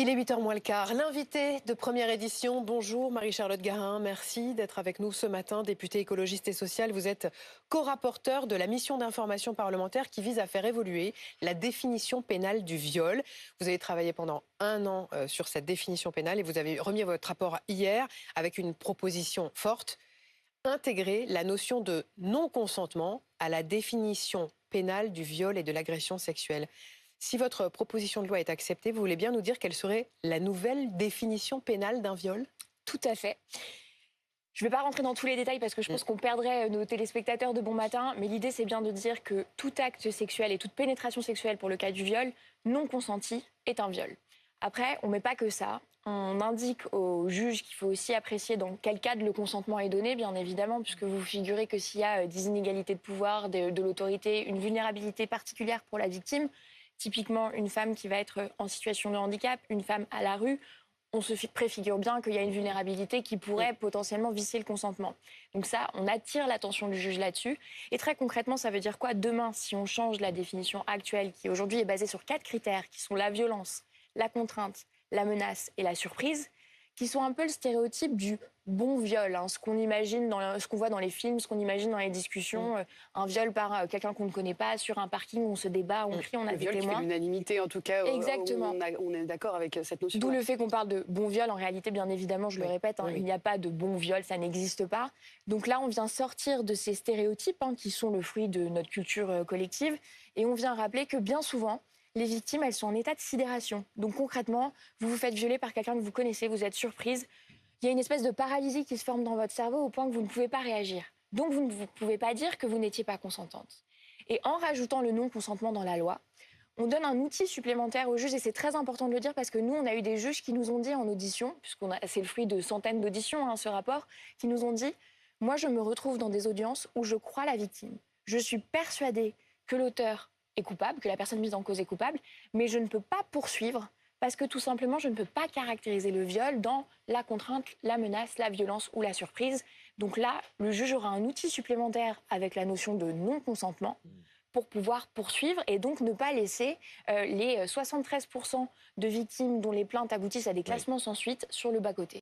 Il est 8h moins le quart. L'invité de première édition, bonjour Marie-Charlotte Garin, merci d'être avec nous ce matin, députée écologiste et sociale. Vous êtes co-rapporteur de la mission d'information parlementaire qui vise à faire évoluer la définition pénale du viol. Vous avez travaillé pendant un an sur cette définition pénale et vous avez remis votre rapport hier avec une proposition forte. Intégrer la notion de non-consentement à la définition pénale du viol et de l'agression sexuelle. Si votre proposition de loi est acceptée, vous voulez bien nous dire quelle serait la nouvelle définition pénale d'un viol ? Tout à fait. Je ne vais pas rentrer dans tous les détails parce que je pense qu'on perdrait nos téléspectateurs de bon matin, mais l'idée c'est bien de dire que tout acte sexuel et toute pénétration sexuelle pour le cas du viol non consenti est un viol. Après, on ne met pas que ça. On indique au juge qu'il faut aussi apprécier dans quel cadre le consentement est donné, bien évidemment, puisque vous figurez que s'il y a des inégalités de pouvoir, de l'autorité, une vulnérabilité particulière pour la victime, typiquement une femme qui va être en situation de handicap, une femme à la rue, on se préfigure bien qu'il y a une vulnérabilité qui pourrait potentiellement vicier le consentement. Donc ça, on attire l'attention du juge là-dessus. Et très concrètement, ça veut dire quoi demain, si on change la définition actuelle, qui aujourd'hui est basée sur 4 critères, qui sont la violence, la contrainte, la menace et la surprise, qui sont un peu le stéréotype du bon viol, hein, ce qu'on imagine, ce qu'on voit dans les films, ce qu'on imagine dans les discussions, un viol par quelqu'un qu'on ne connaît pas, sur un parking où on se débat, on crie, on a des témoins. Le viol qui fait l'unanimité, en tout cas. Exactement. On est d'accord avec cette notion. D'où le fait qu'on parle de bon viol. En réalité, bien évidemment, je le répète, il n'y a pas de bon viol, ça n'existe pas. Donc là, on vient sortir de ces stéréotypes qui sont le fruit de notre culture collective, et on vient rappeler que bien souvent, les victimes, elles sont en état de sidération. Donc concrètement, vous vous faites violer par quelqu'un que vous connaissez, vous êtes surprise. Il y a une espèce de paralysie qui se forme dans votre cerveau au point que vous ne pouvez pas réagir. Donc vous ne pouvez pas dire que vous n'étiez pas consentante. Et en rajoutant le non-consentement dans la loi, on donne un outil supplémentaire aux juges, et c'est très important de le dire parce que nous, on a eu des juges qui nous ont dit en audition, c'est le fruit de centaines d'auditions, ce rapport, qui nous ont dit « Moi, je me retrouve dans des audiences où je crois la victime. Je suis persuadée que l'auteur est coupable, que la personne mise en cause est coupable, mais je ne peux pas poursuivre parce que tout simplement, je ne peux pas caractériser le viol dans la contrainte, la menace, la violence ou la surprise. Donc là, le juge aura un outil supplémentaire avec la notion de non-consentement pour pouvoir poursuivre et donc ne pas laisser les 73% de victimes dont les plaintes aboutissent à des classements sans suite sur le bas-côté.